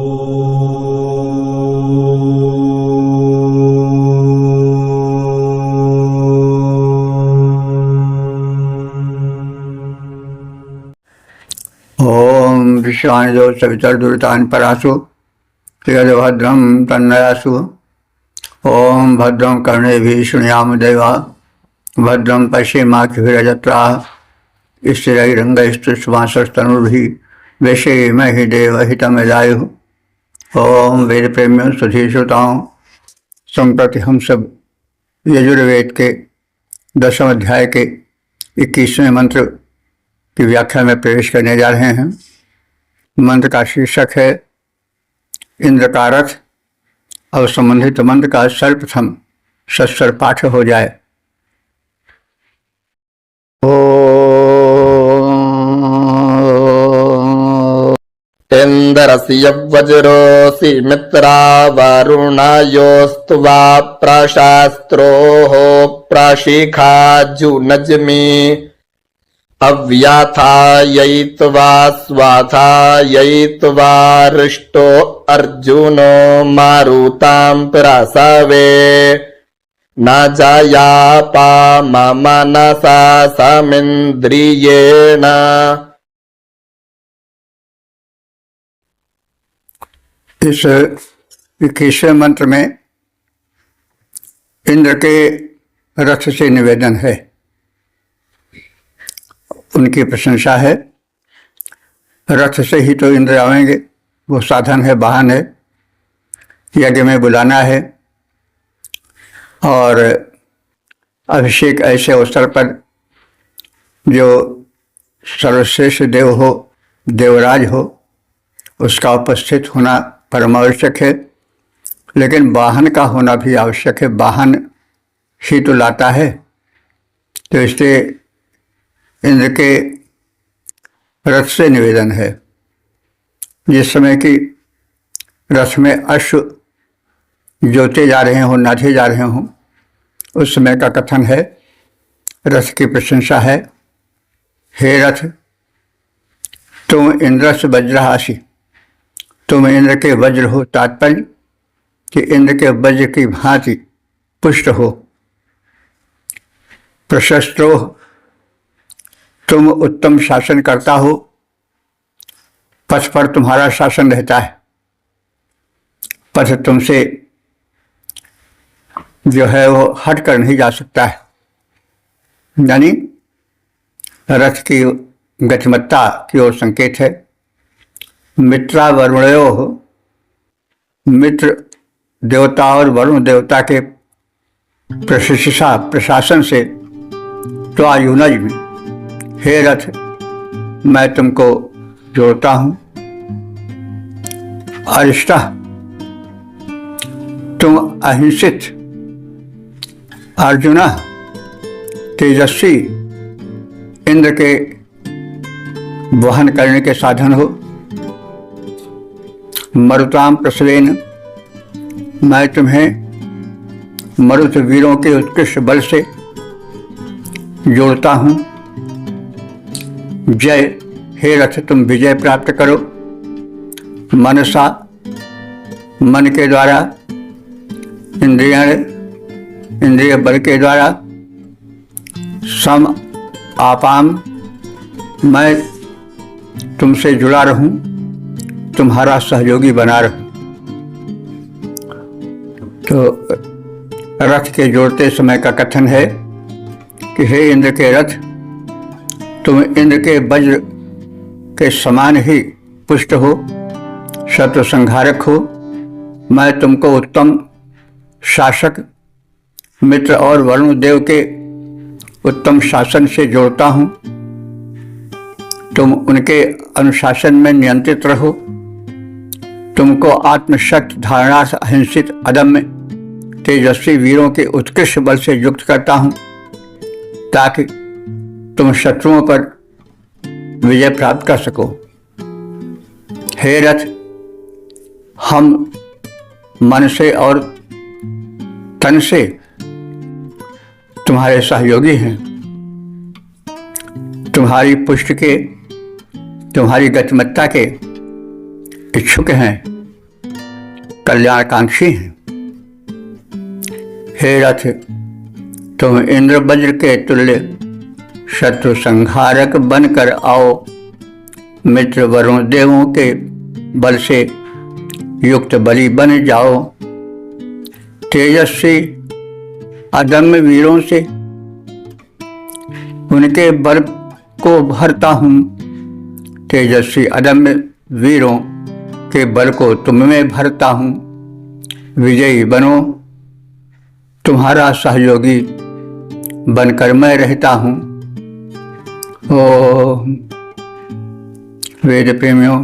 ओम विश्वाणिदो सवितर्दुरितान् परासु यद्भद्रं तन्नयासु। ओम भद्रं कर्णेभिः शृणुयाम देवा भद्रं पश्येमाक्षभिर्यजत्राः स्थिरैरङ्गैस्तुष्टुवांसस्तनुर्भिः व्यशेमहि देवहितमेदायुः। ओम वेद प्रेमियों सुधी श्रोताओं, संप्रति हम सब यजुर्वेद के 10वें अध्याय के 21वें मंत्र की व्याख्या में प्रवेश करने जा रहे हैं। मंत्र का शीर्षक है इंद्र का रथ। और संबंधित मंत्र का सर्वप्रथम सस्वर पाठ हो जाए। इंद्रस्य वज्रोऽसि मित्रा वरुणायोस्तु वा प्रशास्त्रोः प्रशिखाजुनज्मि अव्याथायैत्वा स्वाथायैत्वा हृष्टो अर्जुनो मारुतां प्रसवे न जायापा मनसा समिन्द्रियेण। इस 21वें मंत्र में इंद्र के रथ से निवेदन है, उनकी प्रशंसा है। रथ से ही तो इंद्र आवेंगे, वो साधन है, वाहन है, यज्ञ में बुलाना है। और अभिषेक ऐसे अवसर पर जो सर्वश्रेष्ठ देव हो, देवराज हो, उसका उपस्थित होना परम आवश्यक है। लेकिन वाहन का होना भी आवश्यक है, वाहन ही तो लाता है। तो इसलिए इंद्र के रथ से निवेदन है। जिस समय कि रथ में अश्व जोते जा रहे हों, नाचे जा रहे हों, उस समय का कथन है, रथ की प्रशंसा है। हे रथ, तुम इंद्रस्य वज्रहासि, तुम इंद्र के वज्र हो। तात्पर्य कि इंद्र के वज्र की भांति पुष्ट हो। प्रशस्त्रो, तुम उत्तम शासन करता हो, पथ पर तुम्हारा शासन रहता है, पथ तुमसे जो है वो हट कर नहीं जा सकता है। यानी रथ की गतिमत्ता की ओर संकेत है। मित्रा वरुणयो, मित्र देवता और वरुण देवता के प्रशिक्षा प्रशासन से तो आयुनज में, हे रथ, मैं तुमको जोड़ता हूं। अरिष्टा, तुम अहिंसित, अर्जुना तेजस्वी इंद्र के वहन करने के साधन हो। मरुताम प्रसवेन, मैं तुम्हें मरुत वीरों के उत्कृष्ट बल से जोड़ता हूं। जय, हे रथ, तुम विजय प्राप्त करो। मनसा, मन के द्वारा, इंद्रिय बल के द्वारा। सम आपाम, मैं तुमसे जुड़ा रहूं, तुम्हारा सहयोगी बना रहूं। तो रथ के जोड़ते समय का कथन है कि हे इंद्र के रथ, तुम इंद्र के वज्र के समान ही पुष्ट हो, शत्रु संहारक हो। मैं तुमको उत्तम शासक, मित्र और वरुण देव के उत्तम शासन से जोड़ता हूं। तुम उनके अनुशासन में नियंत्रित रहो। तुमको आत्मशक्त, धारणा, अहिंसित, अदम्य, तेजस्वी वीरों के उत्कृष्ट बल से युक्त करता हूं, ताकि तुम शत्रुओं पर विजय प्राप्त कर सको। हे रथ, हम मन से और तन से तुम्हारे सहयोगी हैं, तुम्हारी पुष्टि के, तुम्हारी गतिमत्ता के इच्छुक हैं। कल्याणकांक्षी हैं। हे रथ, तुम इंद्र वज्र के तुल्य शत्रु संहारक बनकर आओ। मित्र वरुण देवों के बल से युक्त बलि बन जाओ। तेजस्वी अदम्य वीरों से उनके बल को भरता हूँ। तेजस्वी अदम्य वीरों के बल को तुम में भरता हूँ। विजयी बनो, तुम्हारा सहयोगी बनकर मैं रहता हूँ। ओम। वेद प्रेमियों,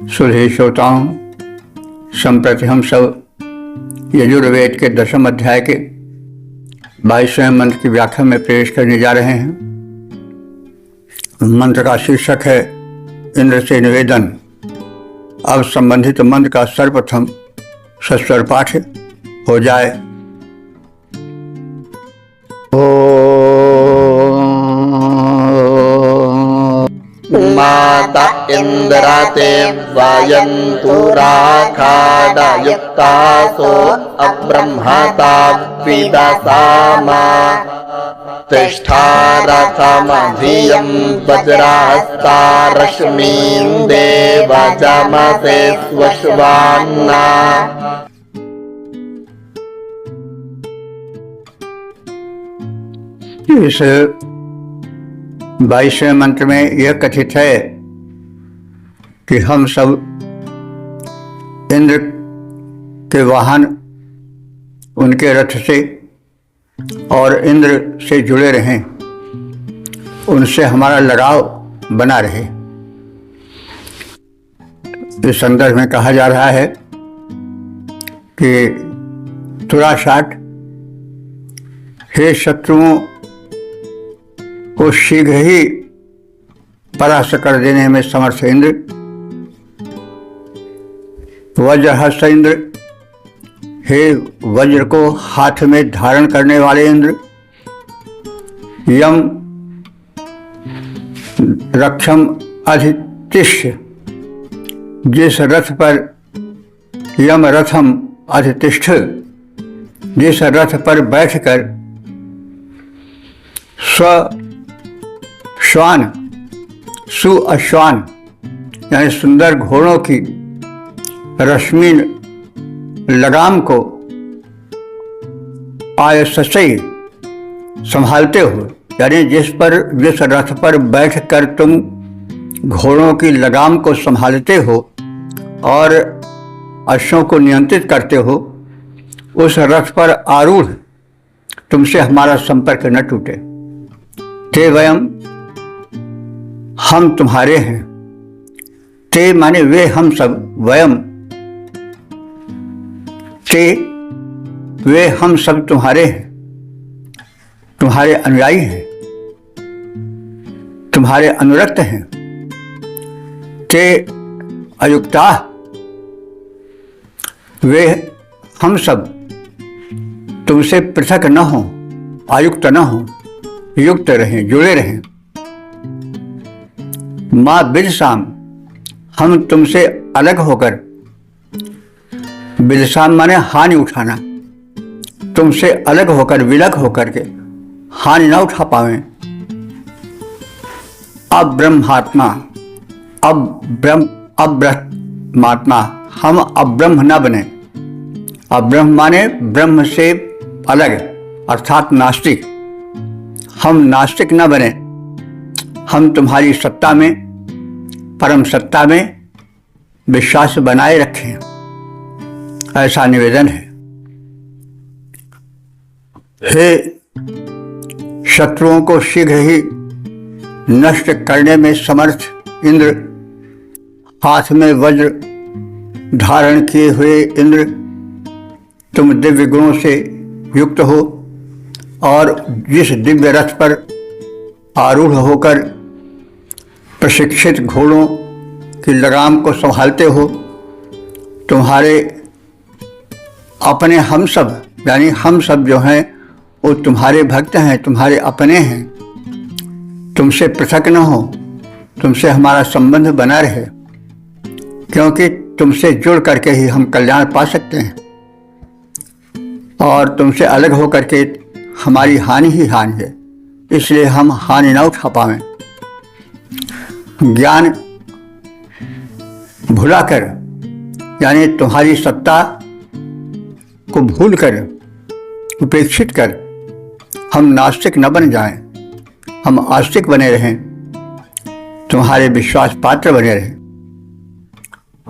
सुधे श्रोताओं, संप्रति हम सब यजुर्वेद के 10वें अध्याय के 22वें मंत्र की व्याख्या में प्रवेश करने जा रहे हैं। मंत्र का शीर्षक है इंद्र से निवेदन। अब संबंधित मंत्र का सर्वप्रथम सस्वर पाठ हो जाए। माता इंद्राते वायन्तु राखादयुक्तासो अब्रह्मता विदसामा तिष्ठा रथमधियं वज्रास्ता रश्मीं देवजमसे स्वश्वान्ना। इस 22वें मंत्र में यह कथित है कि हम सब इंद्र के वाहन, उनके रथ से और इंद्र से जुड़े रहें, उनसे हमारा लगाव बना रहे। इस संदर्भ में कहा जा रहा है कि तुराशाट, हे शत्रुओं को शीघ्र ही परास्त कर देने में समर्थ इंद्र, वज्रहस्त इंद्र, हे वज्र को हाथ में धारण करने वाले इंद्र, यम रक्षम अधितिष्ठ, जिस रथ पर यम रथम अधितिष्ठ, जिस रथ पर बैठकर श्वान सुअश्वान यानी सुंदर घोड़ों की रश्मीन लगाम को आयसई संभालते हो, यानी जिस रथ पर बैठकर तुम घोड़ों की लगाम को संभालते हो और अश्वों को नियंत्रित करते हो, उस रथ पर आरूढ़ तुमसे हमारा संपर्क न टूटे। ते वयम, हम तुम्हारे हैं। ते माने वे हम सब, वयम ते वे हम सब तुम्हारे हैं, तुम्हारे अनुयायी हैं, तुम्हारे अनुरक्त हैं। ते अयुक्ता, वे हम सब तुमसे पृथक न हो, आयुक्त न हो, युक्त रहें, जुड़े रहें। माँ बिदसाम, हम तुमसे अलग होकर, बिदसाम माने हानि उठाना, तुमसे अलग होकर, विलग होकर के हानि न उठा पावें। अब्रह्मात्मा, अब्रह्मात्मा, हम अब्रह्म न बने। अब्रह्म माने ब्रह्म से अलग, अर्थात नास्तिक। हम नास्तिक न बने, हम तुम्हारी सत्ता में, परम सत्ता में विश्वास बनाए रखें, ऐसा निवेदन है। हे शत्रुओं को शीघ्र ही नष्ट करने में समर्थ इंद्र, हाथ में वज्र धारण किए हुए इंद्र, तुम दिव्य गुणों से युक्त हो और जिस दिव्य रथ पर आरूढ़ होकर प्रशिक्षित घोड़ों की लगाम को संभालते हो, तुम्हारे अपने हम सब, यानी हम सब जो हैं वो तुम्हारे भक्त हैं, तुम्हारे अपने हैं। तुमसे पृथक न हो, तुमसे हमारा संबंध बना रहे, क्योंकि तुमसे जुड़ करके ही हम कल्याण पा सकते हैं, और तुमसे अलग हो करके हमारी हानि ही हानि है, इसलिए हम हानि ना उठा पाएं। ज्ञान भुलाकर, यानी तुम्हारी सत्ता को भूल कर, उपेक्षित कर, हम नास्तिक न बन जाएं, हम आस्तिक बने रहें, तुम्हारे विश्वास पात्र बने रहें।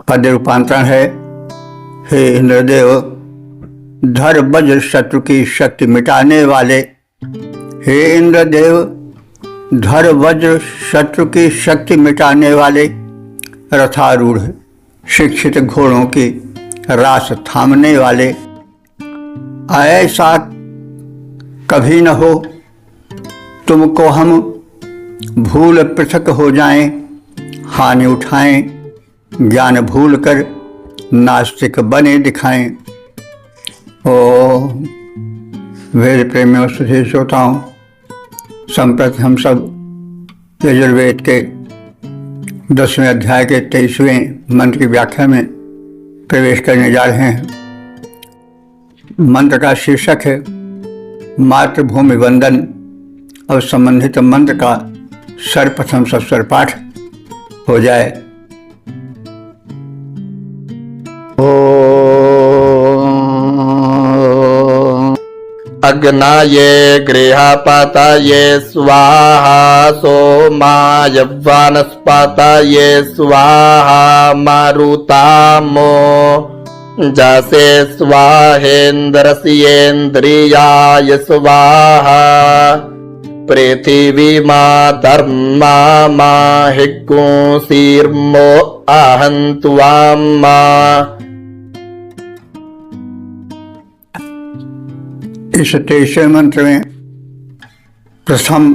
पद रूपांतरण है, हे इंद्रदेव, धर वज्र शत्रु की शक्ति मिटाने वाले। हे इंद्रदेव, धर वज्र शत्रु की शक्ति मिटाने वाले, रथारूढ़ शिक्षित घोड़ों की रास थामने वाले। ऐसा कभी न हो तुमको हम भूल पृथक हो जाएं, हानि उठाएं, ज्ञान भूल कर नास्तिक बने दिखाएं। ओ वेद प्रेमियों सुधे श्रोताओं, संप्रति हम सब यजुर्वेद के 10वें अध्याय के 23वें मंत्र की व्याख्या में प्रवेश करने जा रहे हैं। मंत्र का शीर्षक है मातृभूमि वंदन। और संबंधित मंत्र का सर्वप्रथम सस्वर पाठ हो जाए। अग्नाये गृहपतये स्वाहा, सोमाय वनस्पतये स्वाहा, मारुतामो जसे स्वाहेन्द्रस्येन्द्रियाय स्वाहा, पृथिवी मा धर्मा मा हिकुंसीर्मो अहंत्वाम्मा। इस 23वें मंत्र में प्रथम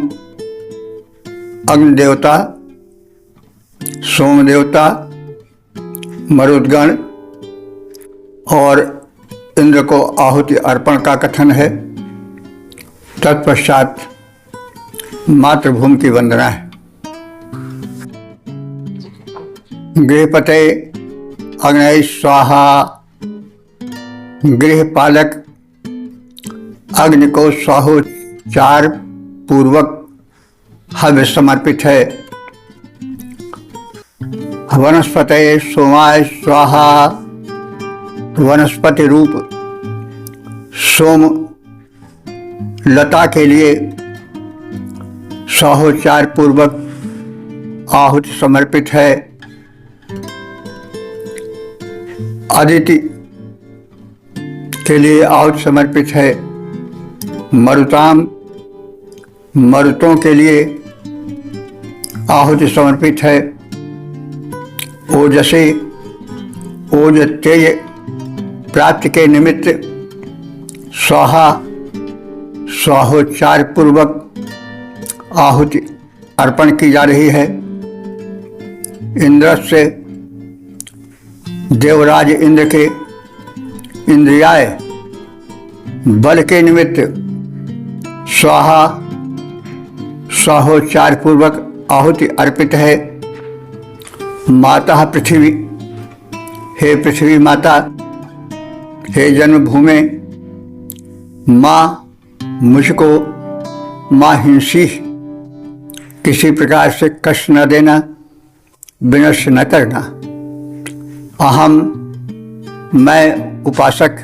अग्नि देवता, सोम देवता, मरुदगण और इंद्र को आहुति अर्पण का कथन है। तत्पश्चात मातृभूमि की वंदना है। गृहपते अग्नये स्वाहा, गृहपालक अग्नि को स्वाहोच्चार पूर्वक हव्य समर्पित है। वनस्पतये सोमाय स्वाहा, वनस्पति रूप सोम लता के लिए स्वाहोच्चार पूर्वक आहुति समर्पित है। अदिति के लिए आहुति समर्पित है। मरुताम मरुतों के लिए आहुति समर्पित है। ओजसे ओज तेज प्राप्ति के निमित्त स्वाहा स्वाहोच्चार पूर्वक आहुति अर्पण की जा रही है। इंद्र से देवराज इंद्र के इंद्रियाय बल के निमित्त स्वाहा स्वाहोच्चार पूर्वक आहुति अर्पित है। माता पृथ्वी, हे पृथ्वी माता, हे जन्मभूमि, माँ मुझको माँ हिंसी किसी प्रकार से कष्ट न देना, विनष्ट न करना। अहम मैं उपासक,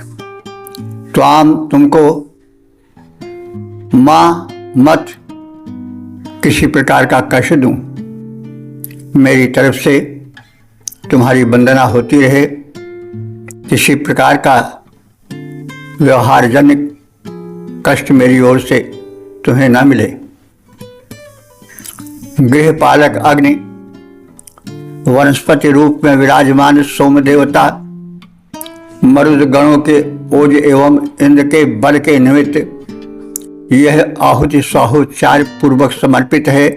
त्वाम तुमको, माँ मत किसी प्रकार का कष्ट दूं। मेरी तरफ से तुम्हारी वंदना होती रहे, किसी प्रकार का व्यवहारजन्य कष्ट मेरी ओर से तुम्हें न मिले। गृहपालक अग्नि, वनस्पति रूप में विराजमान सोम देवता, मरुद गणों के ओज एवं इंद्र के बल के निमित्त यह आहुति स्वाहोच्चार पूर्वक समर्पित है।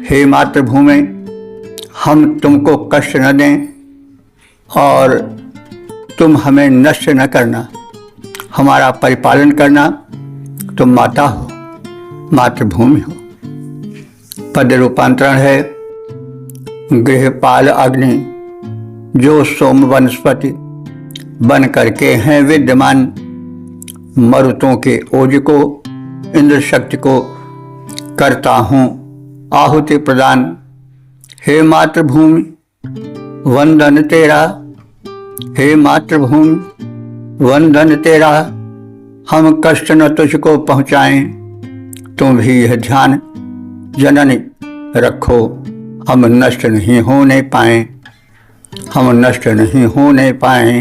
हे मातृभूमि, हम तुमको कष्ट न दें और तुम हमें नष्ट न करना, हमारा परिपालन करना। तुम माता हो, मातृभूमि हो। पद रूपांतरण है, गृहपाल अग्नि जो सोम वनस्पति बन करके हैं विद्यमान, मरुतों के ओज को, इंद्र शक्ति को करता हूँ आहुति प्रदान। हे मातृभूमि वंदन तेरा, हे मातृभूमि वंदन तेरा। हम कष्ट न तुझको पहुँचाएं, तुम भी यह ध्यान जननी रखो। हम नष्ट नहीं होने पाए, हम नष्ट नहीं होने पाए।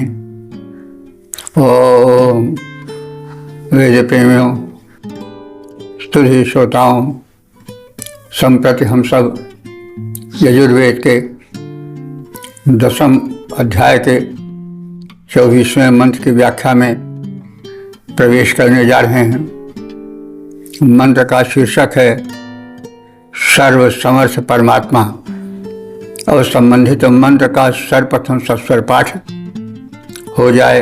ओम वेद प्रेमियों, स्तुति श्रोताओं, संप्रति हम सब यजुर्वेद के 10वें अध्याय के 24वें मंत्र की व्याख्या में प्रवेश करने जा रहे हैं। मंत्र का शीर्षक है सर्व समर्थ परमात्मा और संबंधित मंत्र का सर्वप्रथम सस्वर पाठ हो जाए।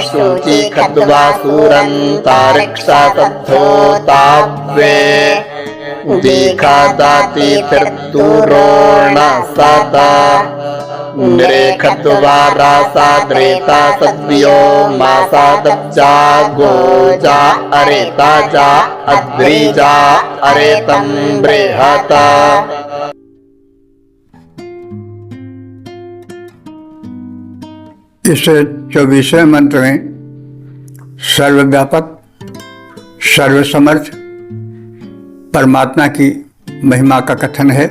शुचि खद्वा सूरंतारिक्षा तद्धोताव्ये दीखादाति फिर्दूरोण सदा निरेखद्वा रासा द्रेता सद्वियो मासा दब्जा गोजा अरेता जा अद्रीजा अरेतम बृहता। इस 24वें मंत्र में सर्वव्यापक सर्वसमर्थ परमात्मा की महिमा का कथन है।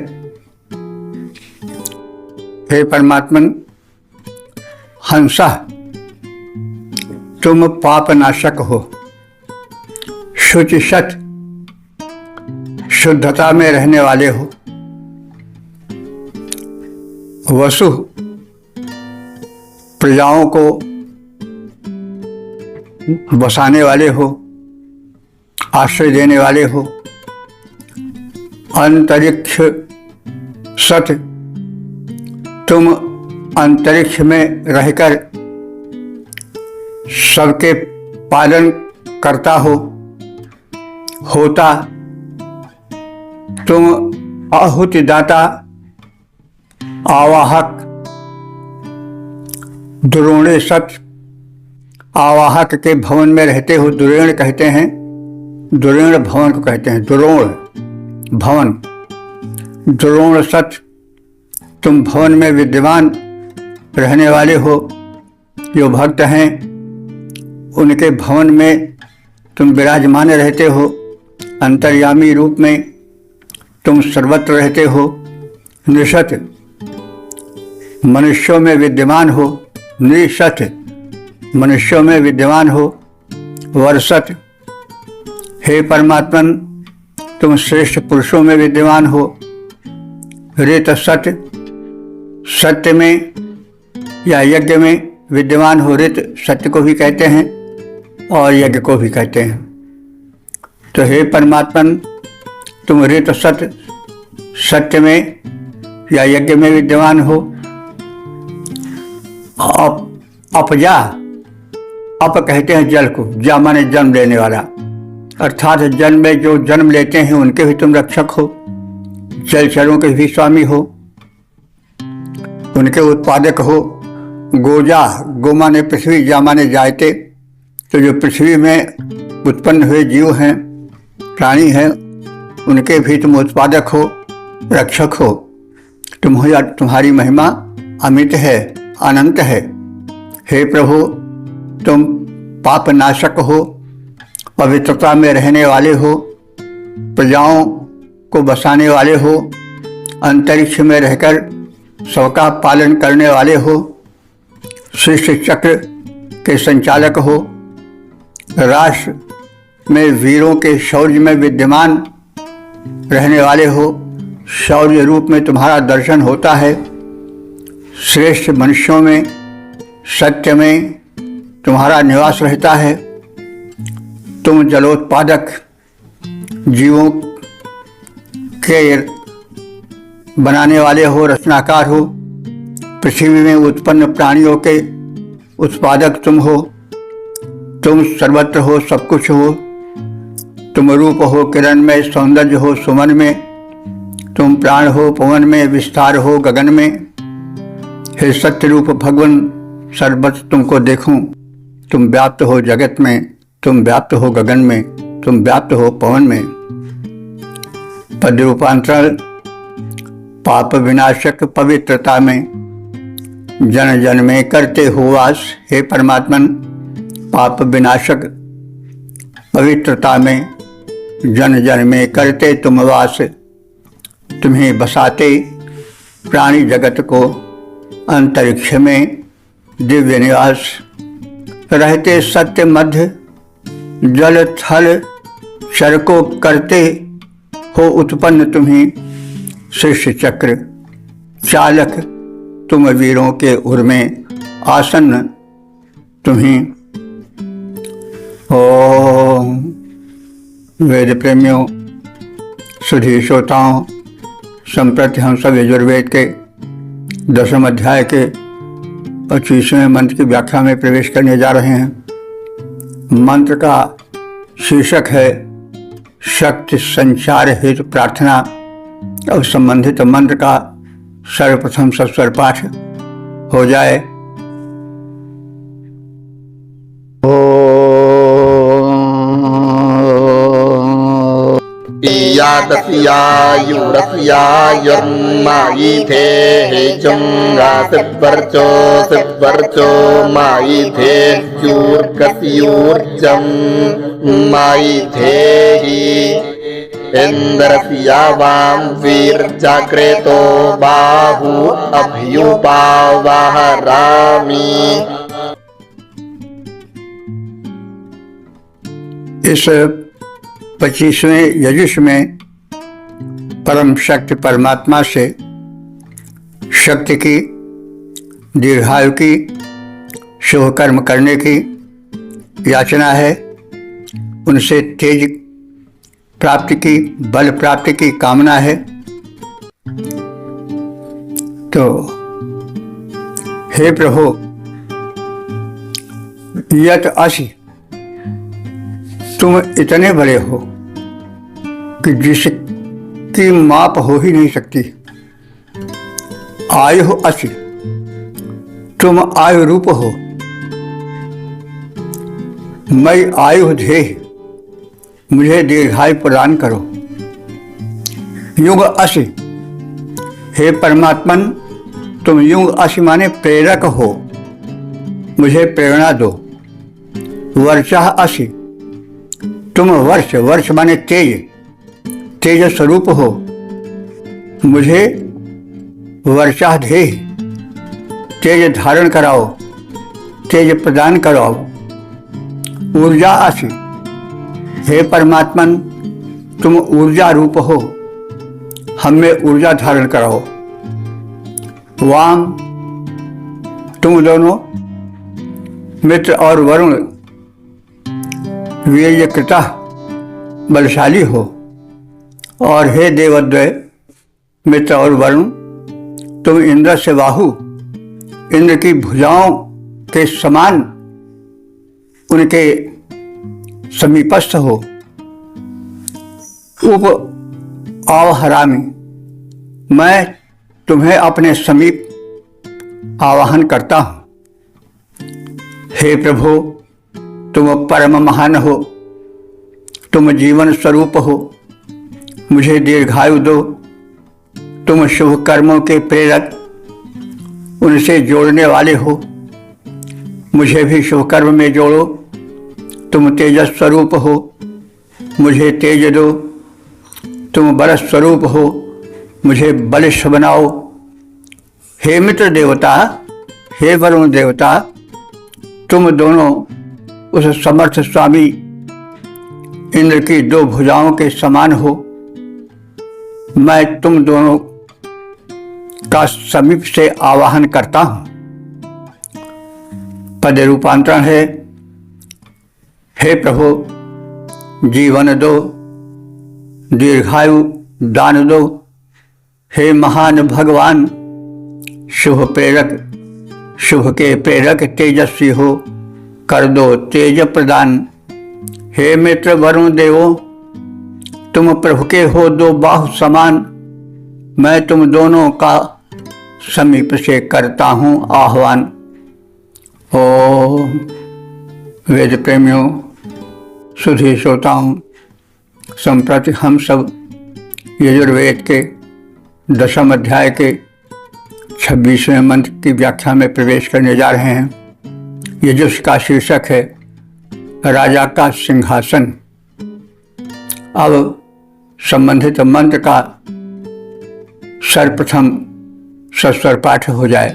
हे परमात्मन, हंसा तुम पाप नाशक हो, शुचिशत शुद्धता में रहने वाले हो, वसु प्रजाओं को बसाने वाले हो, आश्रय देने वाले हो, अंतरिक्ष सत तुम अंतरिक्ष में रहकर सबके पालन करता हो, होता तुम आहुति दाता, आवाहक, द्रोणे सत आवाहक के भवन में रहते हो। द्रोण कहते हैं, द्रोण भवन को कहते हैं, द्रोण भवन। द्रोण सत तुम भवन में विद्यमान रहने वाले हो। जो भक्त हैं उनके भवन में तुम विराजमान रहते हो। अंतर्यामी रूप में तुम सर्वत्र रहते हो। निशत मनुष्यों में विद्यमान हो, निशत मनुष्यों में विद्यमान हो। वर्षत हे परमात्मन, तुम श्रेष्ठ पुरुषों में विद्यमान हो। ऋत सत्य सत्य में या यज्ञ में विद्यमान हो। ऋत सत्य को भी कहते हैं और यज्ञ को भी कहते हैं। तो हे परमात्मन, तुम ऋत सत्य सत्य में या यज्ञ में विद्यमान हो। अपजा, अप कहते हैं जल को, जा माने जन्म लेने वाला, अर्थात जल में जो जन्म लेते हैं उनके भी तुम रक्षक हो। जलचरों के भी स्वामी हो, उनके उत्पादक हो। गोजा, गो माने पृथ्वी, जा माने जायते, तो जो पृथ्वी में उत्पन्न हुए जीव हैं, प्राणी हैं, उनके भी तुम उत्पादक हो, रक्षक हो। तुम्हारी महिमा अमित है, अनंत है। हे प्रभु, तुम पाप नाशक हो, पवित्रता में रहने वाले हो, प्रजाओं को बसाने वाले हो, अंतरिक्ष में रहकर सबका पालन करने वाले हो, सृष्टि चक्र के संचालक हो, राष्ट्र में वीरों के शौर्य में विद्यमान रहने वाले हो। शौर्य रूप में तुम्हारा दर्शन होता है। श्रेष्ठ मनुष्यों में, सत्य में तुम्हारा निवास रहता है। तुम जलोत्पादक जीवों के बनाने वाले हो, रचनाकार हो। पृथ्वी में उत्पन्न प्राणियों के उत्पादक तुम हो। तुम सर्वत्र हो, सब कुछ हो, तुम रूप हो किरण में, सौंदर्य हो सुमन में, तुम प्राण हो पवन में, विस्तार हो गगन में। हे सत्य रूप भगवन, सर्वत्र तुमको देखूं। तुम व्याप्त हो जगत में, तुम व्याप्त हो गगन में, तुम व्याप्त हो पवन में। पद रूपांतरण। पाप विनाशक पवित्रता में जन जन में करते हो वास। हे परमात्मन, पाप विनाशक पवित्रता में जन जन में करते तुम वास। तुम्हें बसाते प्राणी जगत को अंतरिक्ष में दिव्य निवास। रहते सत्य मध्य जल थल चर को करते हो उत्पन्न तुम्हें सृष्टि चक्र। चालक तुम वीरों के उर में आसन्न तुम्हें। ओम। वेद प्रेमियों, सुधी श्रोताओं, संप्रति हम सब यजुर्वेद के 10वें अध्याय के 25वें मंत्र की व्याख्या में प्रवेश करने जा रहे हैं। मंत्र का शीर्षक है शक्ति संचार हेतु प्रार्थना। और संबंधित मंत्र का सर्वप्रथम सस्वर पाठ हो जाए। मायी थे चुंगा सिवर्चो सिवर्चो मायी थे चूर्कस्यूर्जम मायी थे इंद्रस्या वाम वीर जाग्रेतो बाहु अभ्युपावह रामी। इस 25वें यजुष में परम शक्ति परमात्मा से शक्ति की, दीर्घायु की, शुभ कर्म करने की याचना है। उनसे तेज प्राप्ति की, बल प्राप्ति की कामना है। तो हे प्रभु, यत असि, तुम इतने बड़े हो कि जिसकी माप हो ही नहीं सकती। आयु असि, तुम आयु रूप हो। मैं आयु ध्येय, मुझे दीर्घायु प्रदान करो। युग असि, हे परमात्मन, तुम युग असि माने प्रेरक हो, मुझे प्रेरणा दो। वर्षा असि, तुम वर्ष, वर्ष माने तेज, तेज स्वरूप हो, मुझे वर्षाधेय, तेज धारण कराओ, तेज प्रदान कराओ। ऊर्जा असि, हे परमात्मन, तुम ऊर्जा रूप हो, हम में ऊर्जा धारण कराओ। वाम, तुम दोनों मित्र और वरुण वीर्यकृता बलशाली हो। और हे देवद्वय, मित्र और वरुण, तुम इंद्र से बाहु, इंद्र की भुजाओं के समान उनके समीपस्थ हो। उप आवहरामी, मैं तुम्हें अपने समीप आवाहन करता हूं। हे प्रभु, तुम परम महान हो, तुम जीवन स्वरूप हो, मुझे दीर्घायु दो। तुम शुभ कर्मों के प्रेरक, उनसे जोड़ने वाले हो, मुझे भी शुभ कर्म में जोड़ो। तुम तेजस स्वरूप हो, मुझे तेज दो। तुम बल स्वरूप हो, मुझे बलिष्ठ बनाओ। हे मित्र देवता, हे वरुण देवता, तुम दोनों उस समर्थ स्वामी इंद्र की दो भुजाओं के समान हो। मैं तुम दोनों का समीप से आवाहन करता हूं। पद रूपांतरण है, हे प्रभु, जीवन दो, दीर्घायु दान दो। हे महान भगवान, शुभ प्रेरक, शुभ के प्रेरक तेजस्वी हो, कर दो तेज प्रदान। हे मित्र वरुण देवो, तुम प्रभु के हो दो बाहु समान, मैं तुम दोनों का समीप से करता हूँ आह्वान। ओम वेद प्रेमियों, सुधी श्रोताओं, संप्रति हम सब यजुर्वेद के 10वें अध्याय के 26वें मंत्र की व्याख्या में प्रवेश करने जा रहे हैं। यजुष का शीर्षक है राजा का सिंहासन। अब संबंधित मंत्र का सर्वप्रथम सस्वर पाठ हो जाए।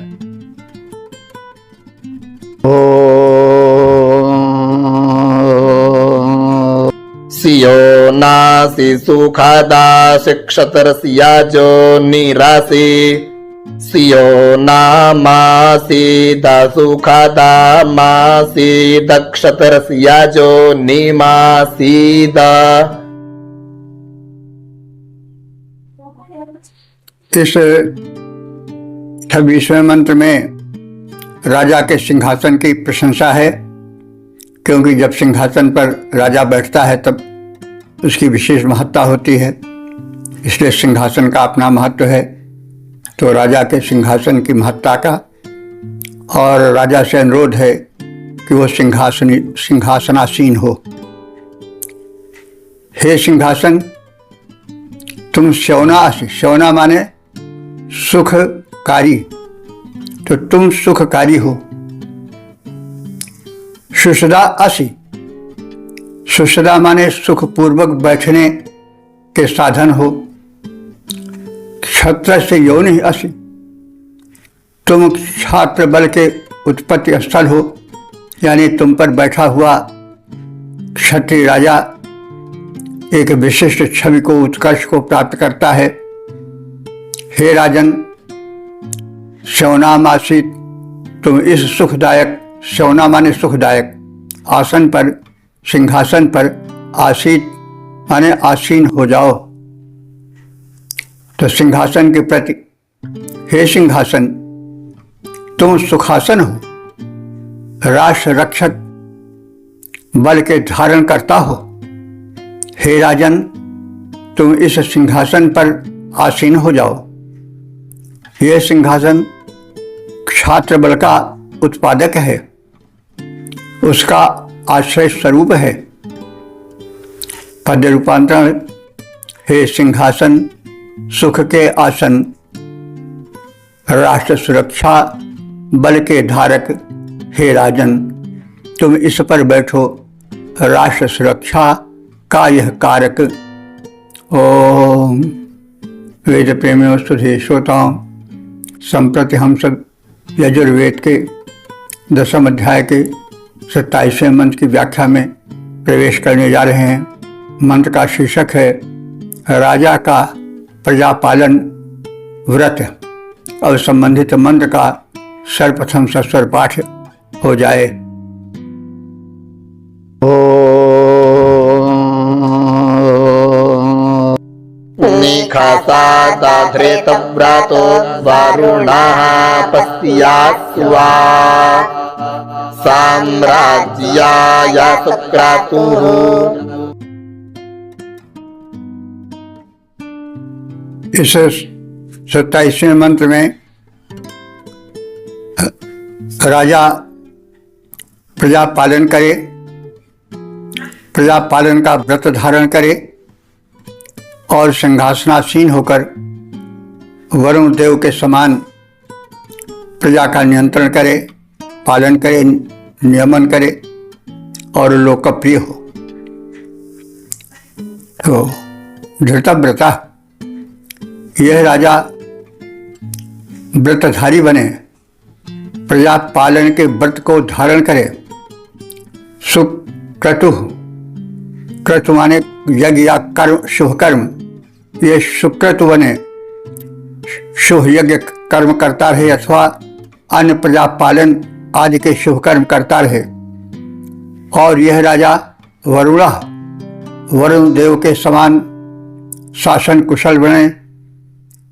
सियो नासी सुखदा शिक्षतरसिया जो निरासी, सियो नामासी दा सुखदा मासी दक्षतरसिया जो निमासी दा। इस 26वें मंत्र में राजा के सिंहासन की प्रशंसा है, क्योंकि जब सिंहासन पर राजा बैठता है तब उसकी विशेष महत्ता होती है, इसलिए सिंहासन का अपना महत्व है। तो राजा के सिंहासन की महत्ता का और राजा से अनुरोध है कि वो सिंहासनासीन हो। हे सिंहासन, तुम शौनासी, शौना माने सुखकारी, तो तुम सुखकारी हो। सुषदा असी, सुषदा माने सुखपूर्वक बैठने के साधन हो। छत्र से योनि असी, तुम छात्र बल के उत्पत्ति स्थल हो, यानी तुम पर बैठा हुआ क्षत्रिय राजा एक विशिष्ट छवि को, उत्कर्ष को प्राप्त करता है। हे राजन, शौनाम आसीत, तुम इस सुखदायक, शौना माने सुखदायक, आसन पर, सिंहासन पर, आसीत माने आसीन हो जाओ। तो सिंहासन के प्रति, हे सिंहासन, तुम सुखासन हो, राष्ट्र रक्षक बल के धारण करता हो। हे राजन, तुम इस सिंहासन पर आसीन हो जाओ। यह सिंहासन क्षात्र बल का उत्पादक है, उसका आश्रय स्वरूप है। पद्य रूपांतरण, हे सिंहासन सुख के आसन, राष्ट्र सुरक्षा बल के धारक, हे राजन, तुम इस पर बैठो, राष्ट्र सुरक्षा का यह कारक। ओम वेद प्रेमियों, सुधी श्रोताओं, संप्रति हम सब यजुर्वेद के 10वें अध्याय के 27वें मंत्र की व्याख्या में प्रवेश करने जा रहे हैं। मंत्र का शीर्षक है राजा का प्रजापालन व्रत। और संबंधित मंत्र का सर्वप्रथम सस्वर पाठ हो जाए। निखासादाधृतव्रातो वारुणः पश्यात्स्वा, साम्राज्याय सुक्रातुः। इस 27वें मंत्र में राजा प्रजा पालन करे, प्रजा पालन का व्रत धारण करे और सिंहासनासीन होकर वरुण देव के समान प्रजा का नियंत्रण करे, पालन करे, नियमन करे और लोकप्रिय हो। तो धृतव्रता, यह राजा व्रतधारी बने, प्रजा पालन के व्रत को धारण करे। सुक्रतु, क्रतु माने यज्ञ या कर्म, शुभ कर्म, ये सुक्रतु बने, शुभ यज्ञ कर्म करता रहे अथवा अन्य प्रजा पालन आदि के शुभ कर्म करता रहे। और यह राजा वरुणा, वरुण देव के समान शासन कुशल बने।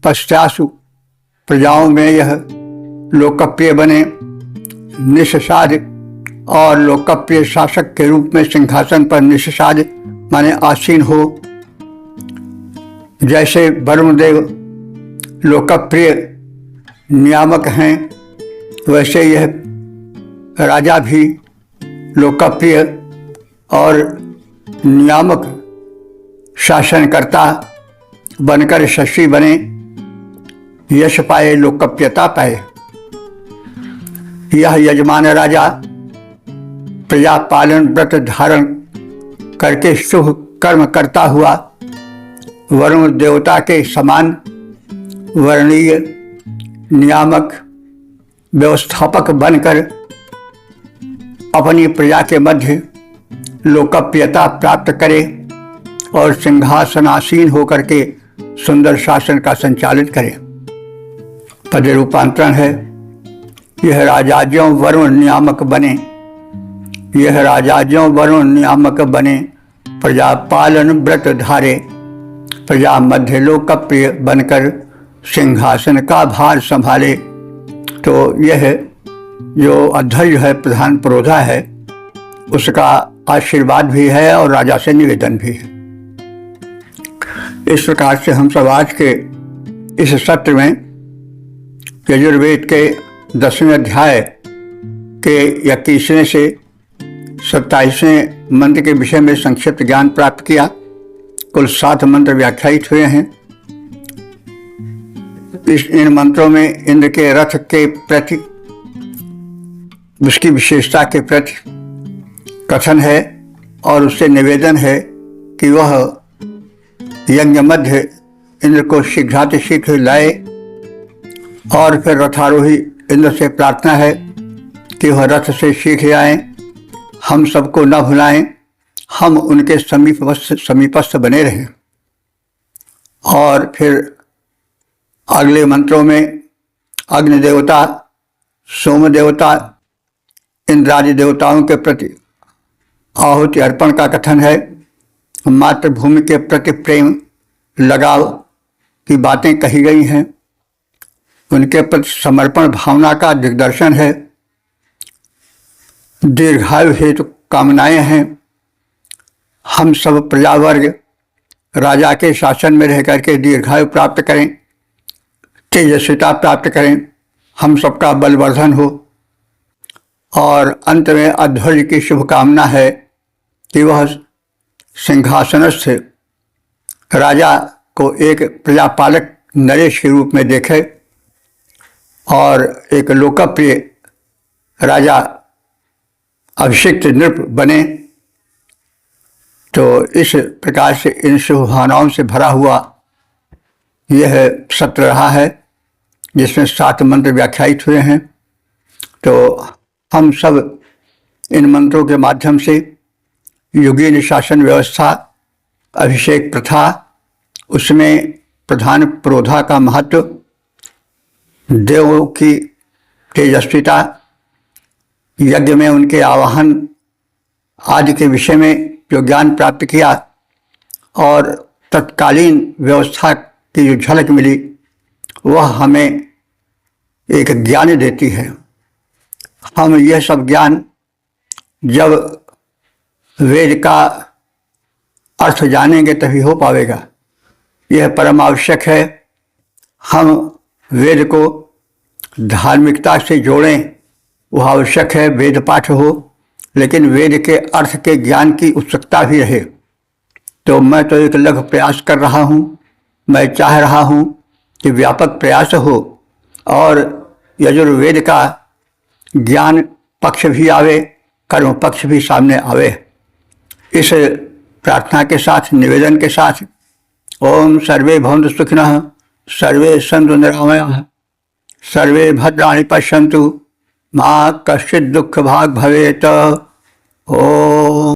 पश्चासु, प्रजाओं में यह लोकप्रिय बने। निषसाद, और लोकप्रिय शासक के रूप में सिंहासन पर निषसाद माने आसीन हो। जैसे वरुणदेव लोकप्रिय नियामक हैं, वैसे यह राजा भी लोकप्रिय और नियामक शासनकर्ता बनकर यशस्वी बने, यश पाए, लोकप्रियता पाए। यह यजमान राजा प्रजा पालन व्रत धारण करके शुभ कर्म करता हुआ वरुण देवता के समान वर्णीय नियामक व्यवस्थापक बनकर अपनी प्रजा के मध्य लोकप्रियता प्राप्त करे और सिंहासनासीन होकर के सुंदर शासन का संचालित करे। पद रूपांतरण है, यह राजा ज्यों वरुण नियामक बने, यह राजा ज्यों वरुण नियामक बने, प्रजा पालन व्रत धारे, प्रजा मध्य लोकप्रिय बनकर सिंहासन का भार संभाले। तो यह जो अध्यक्ष है, प्रधान पुरोधा है, उसका आशीर्वाद भी है और राजा से निवेदन भी है। इस प्रकार से हम सब आज के इस सत्र में यजुर्वेद के 10वें अध्याय के 21वें से 27वें मंत्र के विषय में संक्षिप्त ज्ञान प्राप्त किया। कुल 7 मंत्र व्याख्यायित हुए हैं। इन मंत्रों में इंद्र के रथ के प्रति, उसकी विशेषता के प्रति कथन है और उससे निवेदन है कि वह यज्ञ मध्य इंद्र को शीघ्रातिशीघ्र लाए। और फिर रथारोही इंद्र से प्रार्थना है कि वह रथ से शीघ्र आए, हम सबको न भुलाएं, हम उनके समीपस्थ बने रहें। और फिर अगले मंत्रों में अग्नि देवता, सोम देवता, इंद्रादि देवताओं के प्रति आहुति अर्पण का कथन है। मातृभूमि के प्रति प्रेम लगाव की बातें कही गई हैं। उनके प्रति समर्पण भावना का दिग्दर्शन है। दीर्घायु हेतु कामनाएं हैं। हम सब प्रजावर्ग राजा के शासन में रह करके दीर्घायु प्राप्त करें, तेजस्विता प्राप्त करें, हम सबका बलवर्धन हो। और अंत में अध्वर्य की शुभकामना है कि वह सिंहासनस्थ राजा को एक प्रजापालक नरेश के रूप में देखे और एक लोकप्रिय राजा अभिषिक्त नृप बने। तो इस प्रकार से इन शुभ भावनाओं से भरा हुआ यह सत्र रहा है, जिसमें 7 मंत्र व्याख्यायित हुए हैं। तो हम सब इन मंत्रों के माध्यम से युगीन शासन व्यवस्था, अभिषेक प्रथा, उसमें प्रधान पुरोधा का महत्व, देवों की तेजस्विता, यज्ञ में उनके आवाहन आदि के विषय में जो ज्ञान प्राप्त किया और तत्कालीन व्यवस्था की जो झलक मिली, वह हमें एक ज्ञान देती है। हम यह सब ज्ञान जब वेद का अर्थ जानेंगे तभी हो पाएगा। यह परम आवश्यक है। हम वेद को धार्मिकता से जोड़ें, वह आवश्यक है। वेद पाठ हो, लेकिन वेद के अर्थ के ज्ञान की उत्सुकता भी रहे। तो मैं तो एक लघु प्रयास कर रहा हूँ। मैं चाह रहा हूँ कि व्यापक प्रयास हो और यजुर्वेद का ज्ञान पक्ष भी आवे, कर्म पक्ष भी सामने आवे। इस प्रार्थना के साथ, निवेदन के साथ, ओम सर्वे भवन्तु सुखिनः, सर्वे सन्तु निरामयाः, सर्वे भद्राणि पश्यन्तु, मा कश्चित् दुःखभाग् भवेत्। ओम।